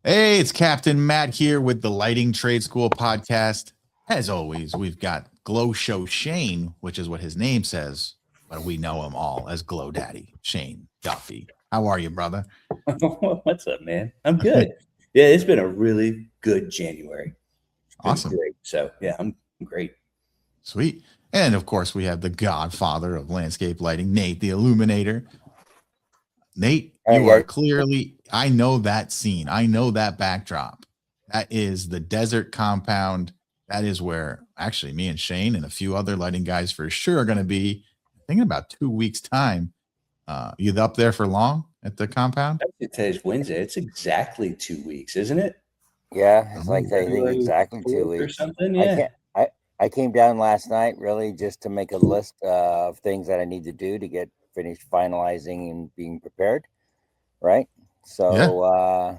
Hey, it's Captain Matt here with the Lighting Trade School podcast. As always, we've got Glow Show Shane, which is what his name says, but we know him all as Glow Daddy Shane Duffy. How are you, brother? What's up, man? I'm good. Yeah, it's been a really good January. It's been Awesome. great. So yeah, I'm great. Sweet. And of course, we have the godfather of landscape lighting, Nate, the Illuminator. Nate, All you right, are guys. clearly, I know that scene. I know that backdrop. That is the desert compound. That is where actually me and Shane and a few other lighting guys for sure are going to be. I think in about 2 weeks' time. You up there for long at the compound? Today's Wednesday. It's exactly 2 weeks, isn't it? Yeah, it's like Oh, I think February exactly 2 4th or weeks. something. I Yeah. can't. I came down last night really just to make a list of things that I need to do to get finished finalizing and being prepared. Right. yeah. So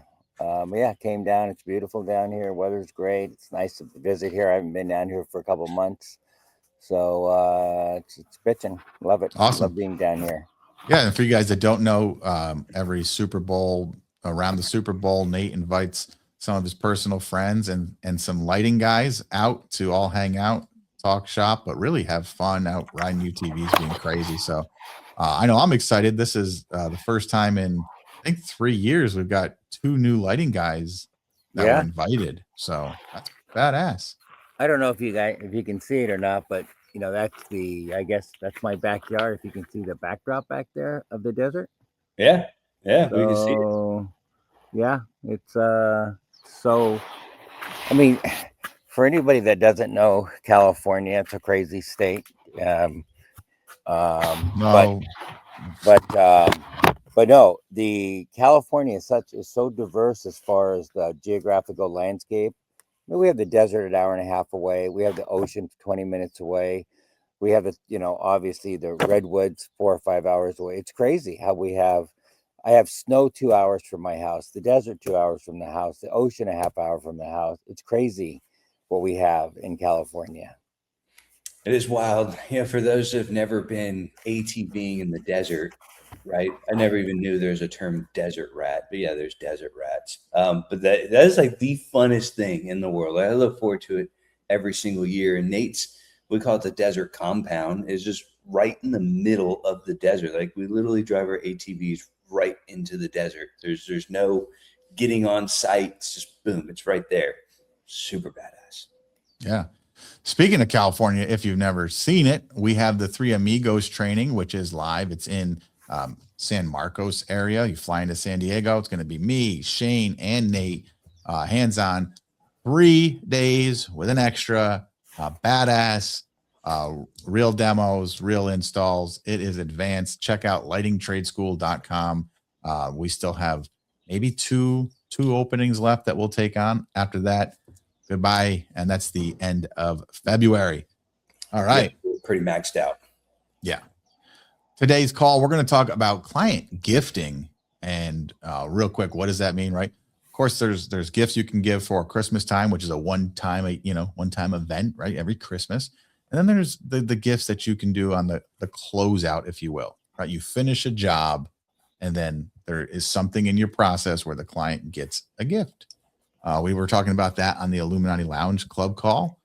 yeah, came down. It's beautiful down here. Weather's great. It's nice to visit here. I haven't been down here for a couple months, so it's bitching. Love it. Awesome. Love being down here. Yeah. And for you guys that don't know, every Super Bowl, around the Super Bowl, Nate invites some of his personal friends and some lighting guys out to all hang out, talk shop, but really have fun out riding UTVs, being crazy. So I know I'm excited. This is the first time in I think 3 years we've got two new lighting guys that were Yeah. invited. So that's badass. I don't know if you can see it or not, but that's I guess that's my backyard. If you can see the backdrop back there of the desert. Yeah. Yeah. We can see it. So yeah, it's so I mean, for anybody that doesn't know California, it's a crazy state. Um but No, but but no, the California is so diverse as far as the geographical landscape. I mean, we have the desert an hour and a half away. We have the ocean 20 minutes away. We have obviously the redwoods 4 or 5 hours away. It's crazy how I have snow 2 hours from my house, the desert 2 hours from the house, the ocean a half hour from the house. It's crazy what we have in California. It is wild. Yeah. For those that have never been ATVing in the desert, right? I never even knew there's a term desert rat, but yeah, there's desert rats. But that is like the funnest thing in the world. I look forward to it every single year. And Nate's, we call it the desert compound, is just right in the middle of the desert. Like we literally drive our ATVs right into the desert. There's no getting on site. It's just boom, it's right there. Super badass. yeah. Speaking of California, if you've never seen it, we have the Three Amigos training, which is live. It's in San Marcos area. You fly into San Diego. It's going to be me, Shane, and Nate, hands on, 3 days with an extra badass, real demos, real installs. It is advanced. Check out lightingtradeschool.com. We still have maybe two openings left that we'll take on. After that, goodbye. And that's the end of February. All right. Yeah, pretty maxed out. Yeah. Today's call, we're going to talk about client gifting. And real quick, what does that mean, right? Of course, there's gifts you can give for Christmas time, which is a one-time event, right? Every Christmas. And then there's the gifts that you can do on the closeout, if you will, right? You finish a job, and then there is something in your process where the client gets a gift. We were talking about that on the Illuminati Lounge Club call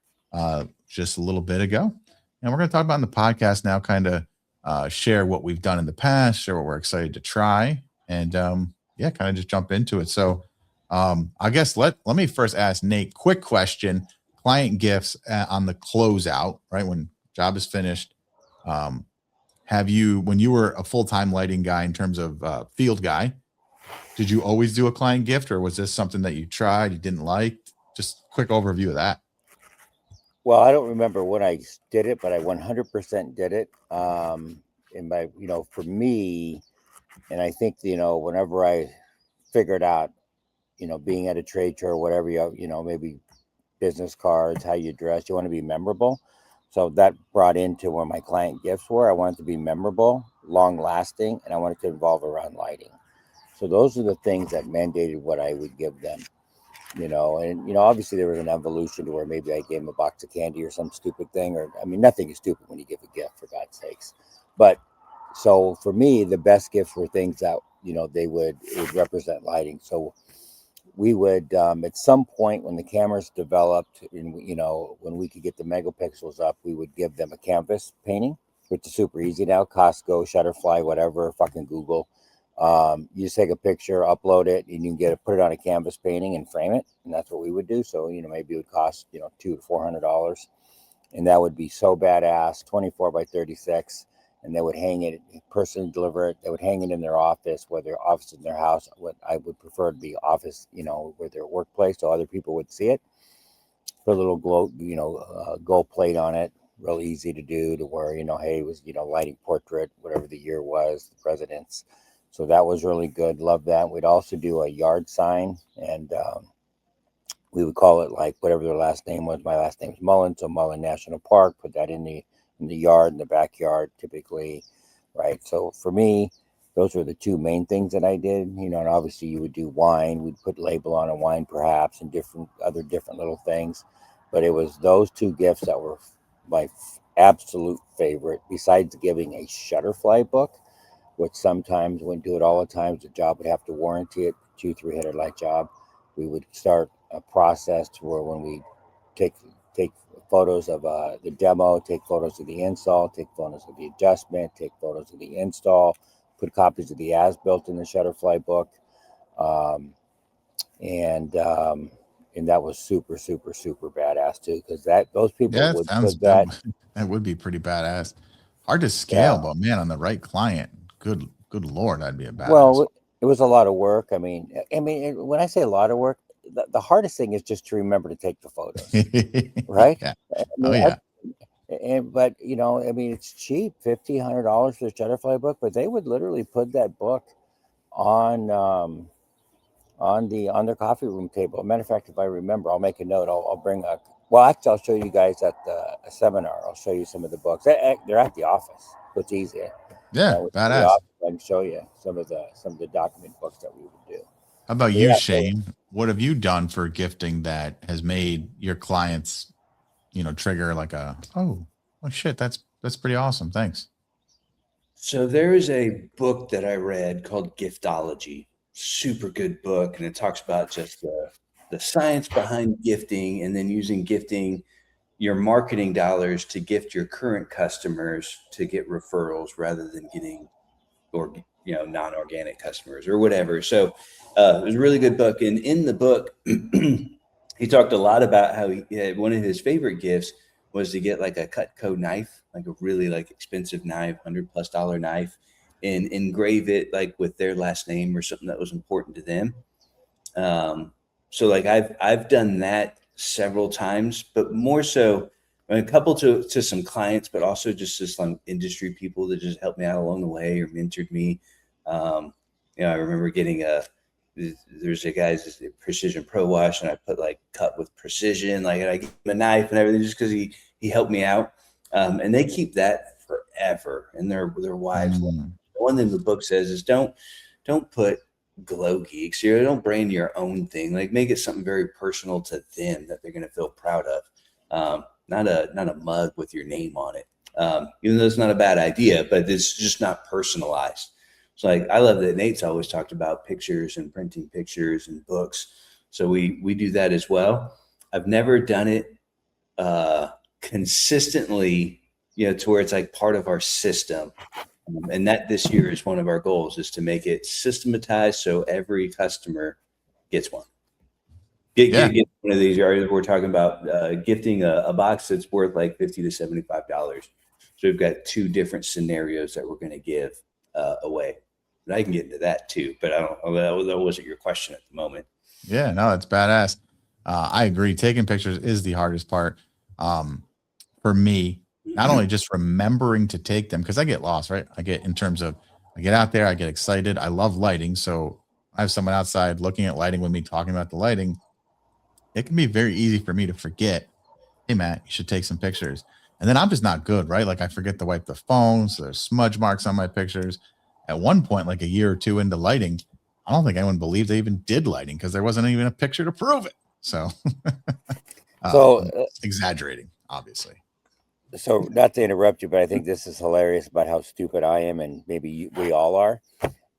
just a little bit ago. And we're going to talk about in the podcast now, kind of share what we've done in the past, share what we're excited to try, and kind of just jump into it. So I guess let me first ask Nate, quick question, client gifts on the closeout, right? When job is finished, have you, when you were a full-time lighting guy in terms of field guy, did you always do a client gift, or was this something that you tried, you didn't like? Just quick overview of that. Well, I don't remember when I did it, but I 100% did it. For me, and I think, whenever I figured out, being at a trade show or whatever, maybe business cards, how you dress, you want to be memorable. So that brought into where my client gifts were. I wanted to be memorable, long lasting, and I wanted to involve around lighting. So those are the things that mandated what I would give them. Obviously there was an evolution to where maybe I gave him a box of candy or some stupid thing, or I mean, nothing is stupid when you give a gift, for God's sakes. But so for me, the best gifts were things that it would represent lighting. So we would at some point when the cameras developed and when we could get the megapixels up, we would give them a canvas painting, which is super easy now. Costco, Shutterfly, whatever, fucking Google. You just take a picture, upload it, and you can put it on a canvas painting and frame it, and that's what we would do. So maybe it would cost $200 to $400, and that would be so badass. 24 by 36. And they would hang it, person deliver it. They would hang it in their office, whether office in their house. What I would prefer to be office, where their workplace, so other people would see it. Put a little glow, gold plate on it, real easy to do. To where hey, it was lighting portrait, whatever the year was, the presidents. So that was really good. Love that. We'd also do a yard sign, and we would call it like whatever their last name was. My last name is Mullen, so Mullen National Park. Put that in the yard, in the backyard, typically, right? So for me, those were the two main things that I did. And obviously you would do wine. We'd put label on a wine, perhaps, and different little things. But it was those two gifts that were my absolute favorite. Besides giving a Shutterfly book, which sometimes wouldn't do it all the time. The job would have to warranty it, $200-300 light job. We would start a process to where when we take photos of the demo, take photos of the install, take photos of the adjustment, take photos of the install, put copies of the as-built in the Shutterfly book. And that was super, super, super badass too, because those people would put that would be pretty badass. Hard to scale, but man, on the right client, good Lord, I'd be a badass. Well, it was a lot of work. I mean, when I say a lot of work, the hardest thing is just to remember to take the photos, right? Yeah. But it's cheap, $1,500 for the Shutterfly book, but they would literally put that book on their coffee room table. Matter of fact, if I remember, I'll make a note. I'll bring actually, I'll show you guys at a seminar. I'll show you some of the books. They're at the office, so it's easier. Yeah, badass. I can show you some of the document books that we would do. How about you, Shane? What have you done for gifting that has made your clients, trigger like oh shit, that's pretty awesome. Thanks. So there is a book that I read called Giftology. Super good book, and it talks about just the science behind gifting, and then using gifting your marketing dollars to gift your current customers to get referrals rather than getting non-organic customers or whatever. So it was a really good book. And in the book, he talked a lot about how one of his favorite gifts was to get like a Cutco knife, like a really expensive knife, $100+ knife, and engrave it like with their last name or something that was important to them. So I've done that several times, but more so a couple to some clients, but also just some industry people that just helped me out along the way or mentored me. I remember getting there's a guy's Precision Pro Wash, and I put cut with precision, and I gave him a knife and everything just because he helped me out. And they keep that forever, and their wives. One thing the book says is don't put glow geeks here. Don't brand your own thing. Make it something very personal to them that they're going to feel proud of. Not a mug with your name on it. Even though it's not a bad idea, but it's just not personalized. So I love that Nate's always talked about pictures and printing pictures and books. So we do that as well. I've never done it consistently, to where it's part of our system. And that this year is one of our goals, is to make it systematized so every customer gets one. Get one of these. We're talking about gifting a box that's worth $50 to $75. So we've got two different scenarios that we're going to give away. And I can get into that too, but that wasn't your question at the moment. Yeah, no, it's badass. I agree. Taking pictures is the hardest part for me. Not only just remembering to take them, because I get lost, right? I get out there, I get excited. I love lighting. So I have someone outside looking at lighting with me, talking about the lighting. It can be very easy for me to forget, hey, Matt, you should take some pictures. And then I'm just not good, right? I forget to wipe the phone. So there's smudge marks on my pictures. At one point, a year or two into lighting, I don't think anyone believed they even did lighting because there wasn't even a picture to prove it. So, exaggerating, obviously. So not to interrupt you, but I think this is hilarious about how stupid I am, and maybe we all are.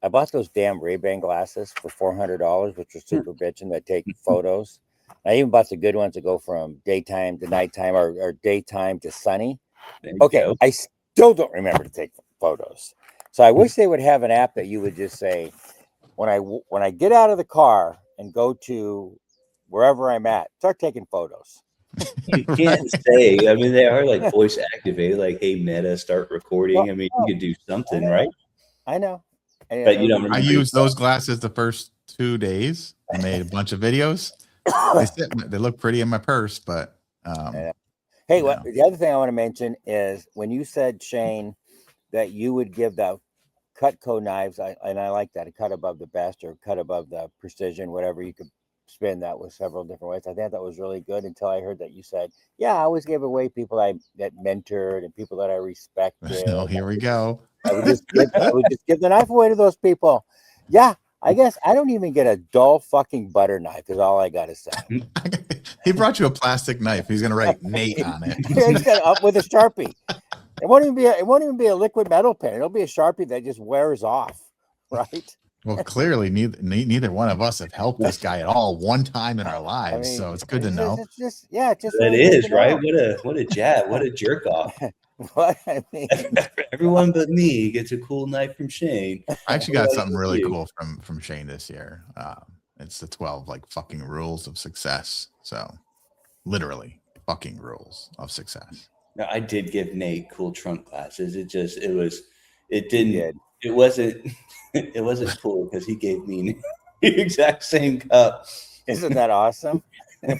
I bought those damn Ray-Ban glasses for $400, which are super bitchin' that take photos. I even bought the good ones that go from daytime to nighttime or daytime to sunny. There you Okay, go. I still don't remember to take photos. So I wish they would have an app that you would just say, when I get out of the car and go to wherever I'm at, start taking photos. You can't say. I mean, they are like voice activated. Like, hey, Meta, start recording. I mean, you could do something, right? I know. And But you don't I remember. used those glasses the first 2 days and made a bunch of videos. They look pretty in my purse, but hey, you know. the other thing I want to mention is when you said, Shane, that you would give the Cutco knives, and I like that, a cut above the best or cut above the precision, whatever you could spin that with several different ways. I thought that was really good until I heard that you said, yeah, I always give away people that mentored and people that I respected. No, here we go. I would just give the knife away to those people. Yeah, I guess I don't even get a dull fucking butter knife is all I gotta say. He brought you a plastic knife. He's gonna write Nate on it. He's got up with a Sharpie. It won't even be a liquid metal pen. It'll be a Sharpie that just wears off, right? Well, clearly neither one of us have helped this guy at all one time in our lives, so it's good to know. It's just it's just That really good is to right. know. What a jab. What a jerk off. What I mean, Everyone but me gets a cool knife from Shane. I actually got something really cool from Shane this year. It's the 12 like fucking rules of success. So literally fucking rules of success. No, I did give Nate cool trunk glasses. It wasn't cool because he gave me the exact same cup. isn't that awesome?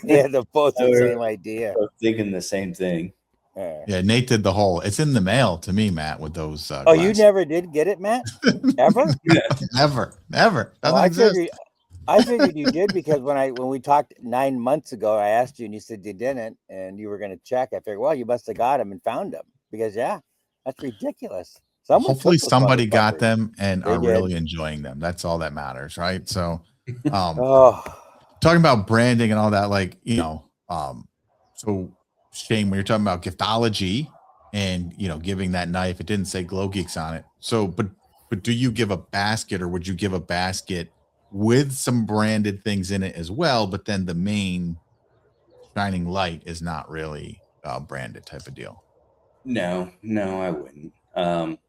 Yeah, they're both the same idea. I was thinking the same thing. Yeah, Nate did the whole. It's in the mail to me, Matt, with those. Oh, you never did get it, Matt? Ever? Never. Well, I figured you did because when we talked 9 months ago, I asked you and you said you didn't, and you were going to check. I figured, well, you must have got them and found them because that's ridiculous. Hopefully somebody got them and They are did. really enjoying them. That's all that matters, right? So, talking about branding and all that, like so Shane, when you're talking about giftology and giving that knife, it didn't say Glow Geeks on it. So, but do you give a basket, or would you give a basket with some branded things in it as well? But then the main shining light is not really branded type of deal. No, I wouldn't.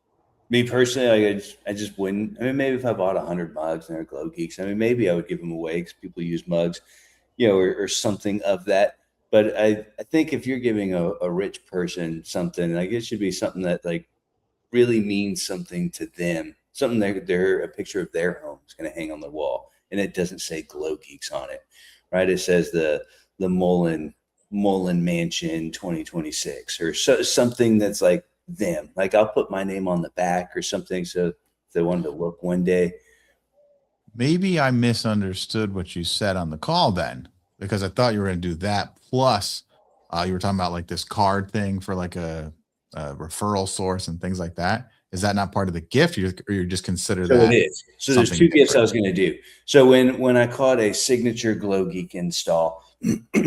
Me personally, I just wouldn't. I mean, maybe if I bought 100 mugs and they're Glow Geeks, I mean, maybe I would give them away because people use mugs, or something of that. But I think if you're giving a rich person something, like, it should be something that like really means something to them, something that a picture of their home is going to hang on the wall, and it doesn't say Glow Geeks on it, right? It says the Mullen Mansion 2026 or something that's like them. Like, I'll put my name on the back or something so if they wanted to look one day. Maybe I misunderstood what you said on the call then, because I thought you were going to do that. Plus, you were talking about like this card thing for like a referral source and things like that. Is that not part of the gift, or you just consider that? It is. So there's two gifts I was going to do. So when I call it a signature Glow Geek install,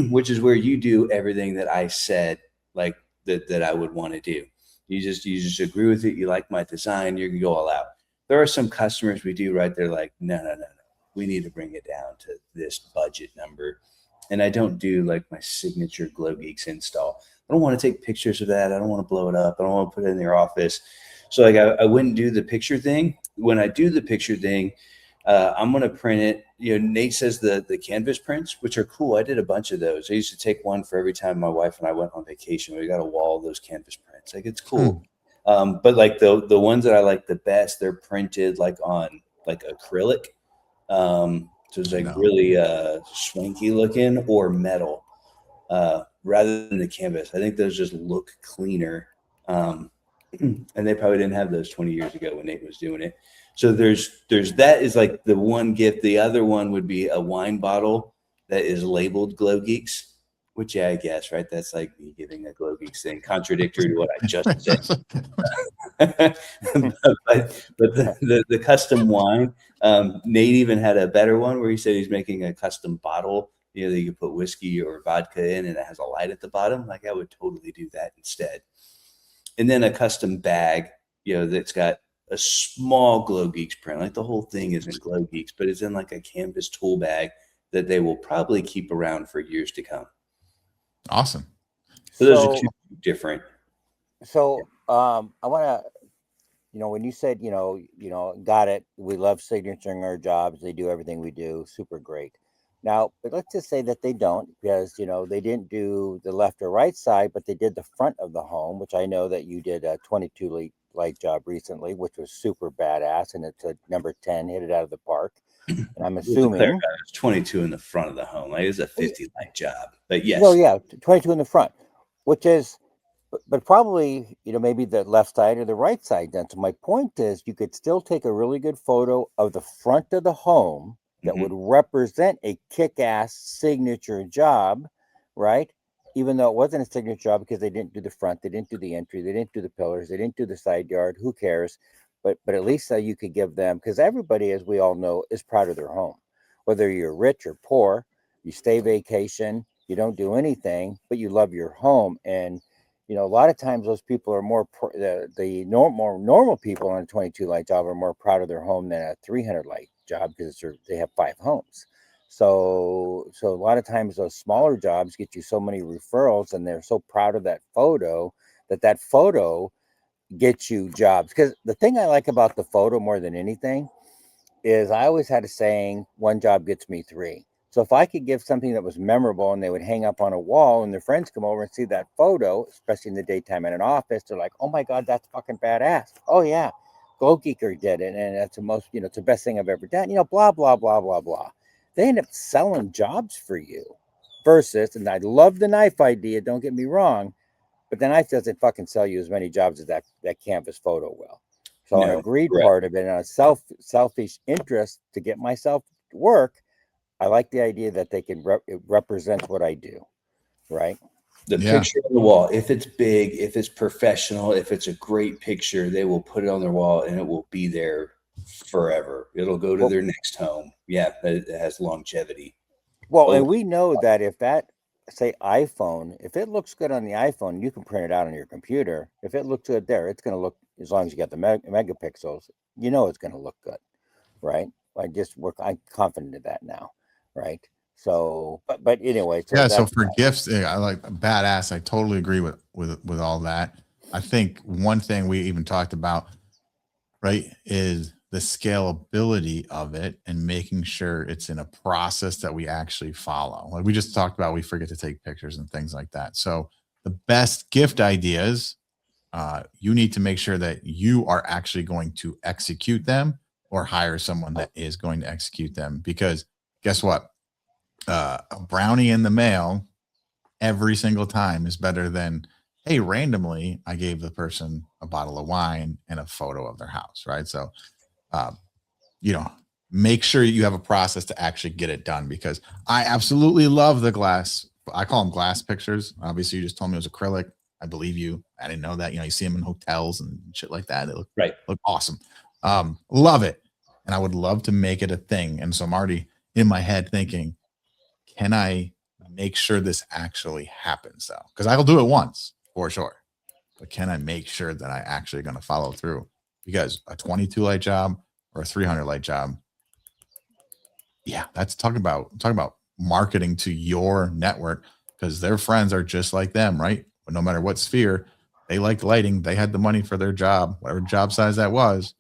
which is where you do everything that I said, like that I would want to do. You just agree with it. You like my design. You can go all out. There are some customers we do right. They're like, no. We need to bring it down to this budget number. And I don't do like my signature Glow Geeks install. I don't want to take pictures of that. I don't want to blow it up. I don't want to put it in their office. So like I wouldn't do the picture thing. When I do the picture thing, I'm going to print it. Nate says the canvas prints, which are cool. I did a bunch of those. I used to take one for every time my wife and I went on vacation. We got a wall of those canvas prints. Like, it's cool. But like the ones that I like the best, they're printed like on like acrylic. So it's like really swanky looking, or metal rather than the canvas. I think those just look cleaner. And they probably didn't have those 20 years ago when Nate was doing it. So there's that is like the one gift. The other one would be a wine bottle that is labeled Glow Geeks, which I guess, right? That's like me giving a Glow Geeks thing, contradictory to what I just said. but the custom wine, Nate even had a better one where he said he's making a custom bottle, that you can put whiskey or vodka in, and it has a light at the bottom. Like, I would totally do that instead. And then a custom bag, that's got a small Glow Geeks print. Like the whole thing isn't Glow Geeks, but it's in like a canvas tool bag that they will probably keep around for years to come. Awesome. So those are two different. So I want to, when you said, got it. We love signaturing our jobs. They do everything we do. Super great. Now, but let's just say that they don't, because, they didn't do the left or right side, but they did the front of the home, which I know that you did a 22 light job recently, which was super badass. And it's a number 10, hit it out of the park. And I'm assuming it's 22 in the front of the home. Like it's a 50 light job, but yes. Well, yeah, 22 in the front, which is, but probably, maybe the left side or the right side then. So my point is you could still take a really good photo of the front of the home that would represent a kick-ass signature job, right? Even though it wasn't a signature job because they didn't do the front, they didn't do the entry, they didn't do the pillars, they didn't do the side yard, who cares? But at least you could give them, because everybody, as we all know, is proud of their home. Whether you're rich or poor, you stay vacation, you don't do anything, but you love your home. And a lot of times those people are more more normal people on a 22 light job are more proud of their home than a 300 light job because they have 5 homes. So a lot of times those smaller jobs get you so many referrals, and they're so proud of that photo that photo gets you jobs. Because the thing I like about the photo more than anything is I always had a saying, 1 job gets me 3. So if I could give something that was memorable and they would hang up on a wall and their friends come over and see that photo, especially in the daytime in an office, they're like, oh my God, that's fucking badass. Oh yeah, Glow Geeker did it. And that's the most, it's the best thing I've ever done. Blah, blah, blah, blah, blah. They end up selling jobs for you versus, and I love the knife idea, don't get me wrong, but the knife doesn't fucking sell you as many jobs as that canvas photo will. So on a greed part of it, and a selfish interest to get myself to work, I like the idea that they can represent what I do, right? The picture on the wall, if it's big, if it's professional, if it's a great picture, they will put it on their wall and it will be there forever. It'll go to their next home. Yeah, it has longevity. Well, and we know that if that, say, iPhone, if it looks good on the iPhone, you can print it out on your computer. If it looks good there, it's going to look, as long as you got the megapixels, it's going to look good, right? I'm confident of that now, right? So, but anyway. So for gifts, I like badass. I totally agree with all that. I think one thing we even talked about, right, is the scalability of it and making sure it's in a process that we actually follow. Like we just talked about, we forget to take pictures and things like that. So the best gift ideas, you need to make sure that you are actually going to execute them or hire someone that is going to execute them. Because guess what? A brownie in the mail every single time is better than, hey, randomly I gave the person a bottle of wine and a photo of their house, right? So, make sure you have a process to actually get it done, because I absolutely love the glass. I call them glass pictures. Obviously, you just told me it was acrylic. I believe you. I didn't know that. You see them in hotels and shit like that. They look awesome. Love it. And I would love to make it a thing. And so I'm already in my head thinking, can I make sure this actually happens though? Because I'll do it once for sure. But can I make sure that I actually going to follow through? Because a 22 light job or a 300 light job, yeah, that's talking about marketing to your network, because their friends are just like them, right? But no matter what sphere, they liked lighting, they had the money for their job, whatever job size that was.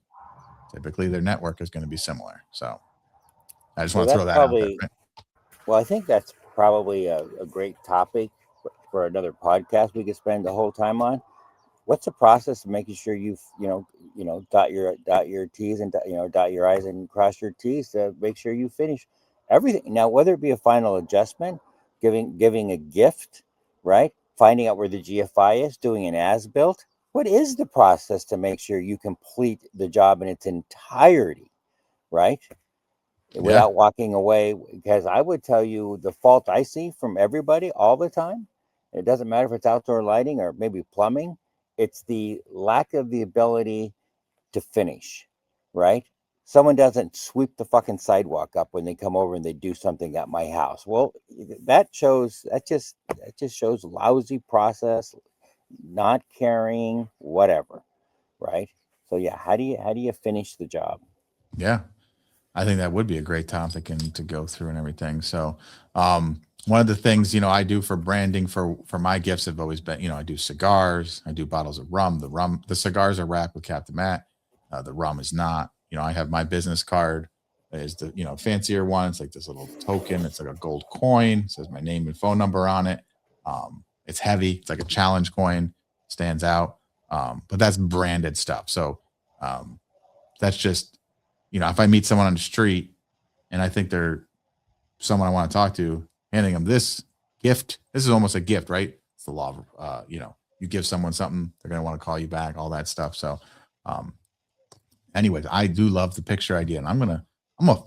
Typically, their network is going to be similar. So I just want to throw that out there. Right? Well, I think that's probably a great topic for another podcast we could spend the whole time on. What's the process of making sure you dot your T's and dot your I's and cross your T's to make sure you finish everything? Now, whether it be a final adjustment, giving a gift, right? Finding out where the GFI is, doing an as-built. What is the process to make sure you complete the job in its entirety, right? Without walking away? Because I would tell you the fault I see from everybody all the time, it doesn't matter if it's outdoor lighting or maybe plumbing, it's the lack of the ability to finish, right? Someone doesn't sweep the fucking sidewalk up when they come over and they do something at my house. Well, that just shows lousy process, not caring, whatever, right? So yeah, how do you finish the job? Yeah. I think that would be a great topic and to go through and everything. So, one of the things, I do for branding for my gifts have always been, I do cigars, I do bottles of rum. The cigars are wrapped with Captain Matt. The rum is not. I have my business card is the, fancier one. It's like this little token. It's like a gold coin. It says my name and phone number on it. It's heavy. It's like a challenge coin. Stands out. But that's branded stuff. So, that's just, if I meet someone on the street and I think they're someone I want to talk to, handing them this gift, this is almost a gift, right? It's the law of, you give someone something, they're going to want to call you back, all that stuff. So, anyways, I do love the picture idea, and I'm going to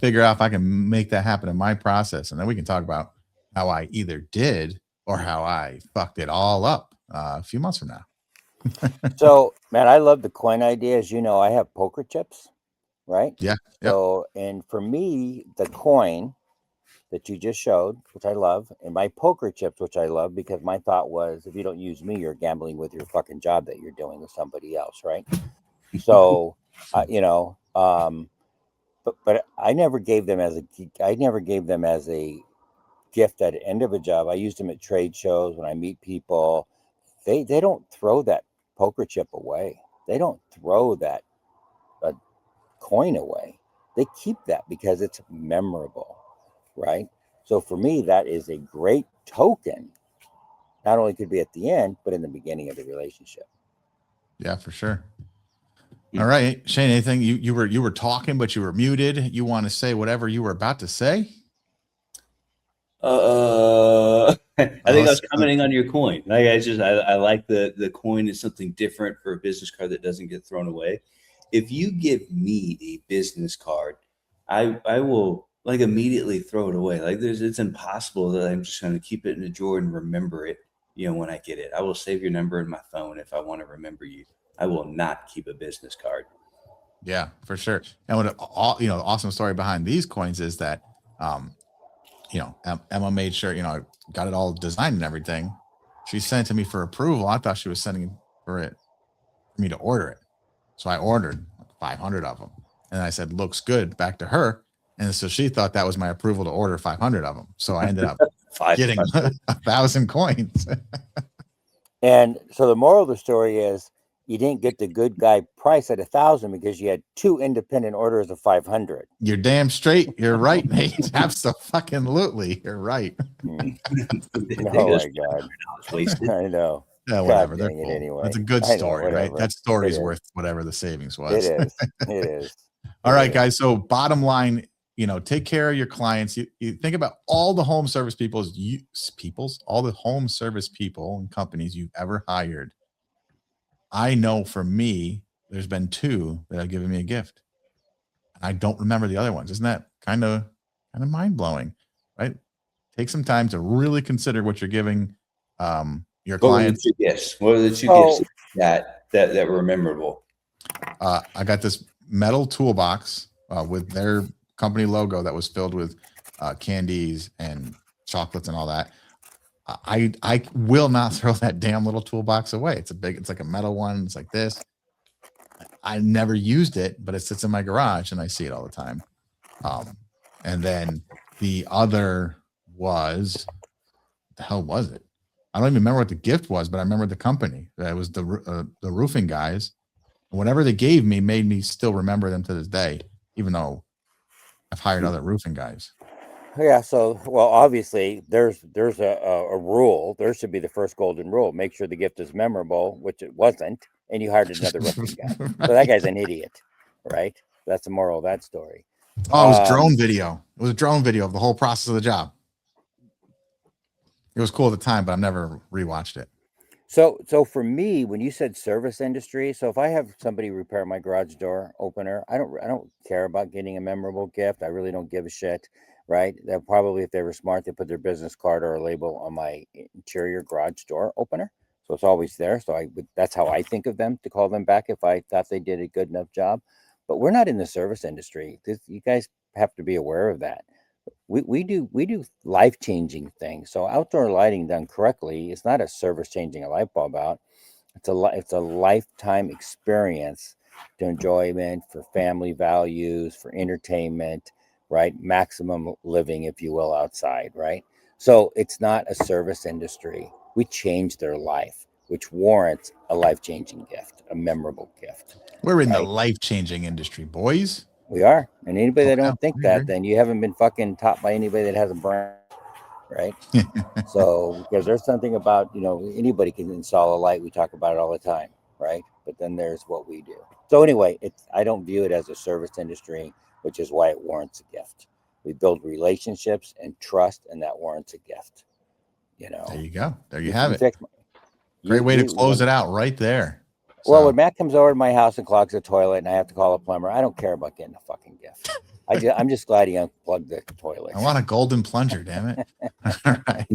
figure out if I can make that happen in my process. And then we can talk about how I either did or how I fucked it all up a few months from now. So, man, I love the coin idea. As you know, I have poker chips, right? Yeah. So, and for me, the coin that you just showed, which I love, and my poker chips, which I love, because my thought was, if you don't use me, you're gambling with your fucking job that you're doing with somebody else, right? So, but I never gave them as a gift at the end of a job. I used them at trade shows when I meet people. They don't throw that poker chip away. They don't throw that coin away. They keep that because it's memorable, right? So for me, that is a great token. Not only could be at the end, but in the beginning of the relationship. Yeah, for sure. All right, Shane, anything you were talking, but you were muted. You want to say whatever you were about to say? I think I was commenting on your coin. Like I like the coin is something different for a business card that doesn't get thrown away. If you give me a business card, I will like immediately throw it away. Like it's impossible that I'm just going to keep it in a drawer and remember it. When I get it, I will save your number in my phone if I want to remember you. I will not keep a business card. Yeah, for sure. And what the awesome story behind these coins is that, Emma made sure, got it all designed and everything. She sent it to me for approval. I thought she was sending for me to order it. So I ordered 500 of them. And I said, looks good, back to her. And so she thought that was my approval to order 500 of them. So I ended up getting 1,000 coins. And so the moral of the story is you didn't get the good guy price at 1,000 because you had 2 independent orders of 500. You're damn straight. You're right, Nate. Absolutely. You're right. Oh my God. I know. Yeah, whatever. God, They're cool. anyway. It's a good story, right? That story is worth whatever the savings was. It is. All right, guys. So bottom line, take care of your clients. You think about all the home service all the home service people and companies you've ever hired. I know for me, there's been 2 that have given me a gift. And I don't remember the other ones. Isn't that kind of mind blowing, right? Take some time to really consider what you're giving your clients. What were the 2 gifts that were memorable? I got this metal toolbox with their company logo that was filled with candies and chocolates and all that. I will not throw that damn little toolbox away. It's like a metal one. It's like this. I never used it, but it sits in my garage and I see it all the time. And then the other was, what the hell was it? I don't even remember what the gift was, but I remember the company. It was the roofing guys. Whatever they gave me made me still remember them to this day, even though I've hired other roofing guys. Yeah. So, well, obviously there's a rule. There should be the first golden rule. Make sure the gift is memorable, which it wasn't. And you hired another roofing guy. Right. So that guy's an idiot, right? That's the moral of that story. Oh, it was drone video. It was a drone video of the whole process of the job. It was cool at the time, but I've never rewatched it. So for me, when you said service industry, so if I have somebody repair my garage door opener, I don't care about getting a memorable gift. I really don't give a shit, right? They'll probably, if they were smart, they put their business card or a label on my interior garage door opener. So it's always there. So that's how I think of them, to call them back if I thought they did a good enough job. But we're not in the service industry. You guys have to be aware of that. We do life-changing things. So outdoor lighting done correctly is not a service changing a light bulb out. It's a lifetime experience to enjoyment, for family values, for entertainment, right? Maximum living, if you will, outside, right? So it's not a service industry. We change their life, which warrants a life-changing gift, a memorable gift. We're in the Right. life-changing industry, boys. We are. And anybody Oh, that yeah, don't think I that, agree. then you haven't been fucking taught by anybody that has a brain, right? So, because there's something about, anybody can install a light. We talk about it all the time, right? But then there's what we do. So anyway, I don't view it as a service industry, which is why it warrants a gift. We build relationships and trust, and that warrants a gift. There you go. There you have it. Fix Great way to close it out right there. Well, So, when Matt comes over to my house and clogs the toilet and I have to call a plumber, I don't care about getting a fucking gift. I'm just glad he unplugged the toilet. I want a golden plunger, damn it. All right.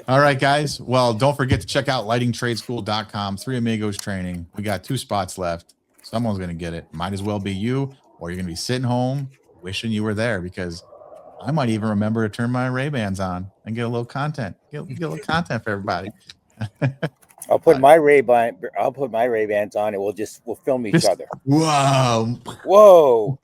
All right, guys. Well, don't forget to check out lightingtradeschool.com, 3 Amigos training. We got 2 spots left. Someone's going to get it. Might as well be you, or you're going to be sitting home wishing you were there, because I might even remember to turn my Ray-Bans on and get a little content. Get a little content for everybody. I'll put my Ray-Bans on and we'll film each other. Whoa.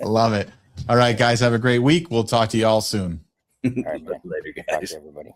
Love it. All right, guys. Have a great week. We'll talk to you all soon. All right, man. Later, Talk guys. to everybody.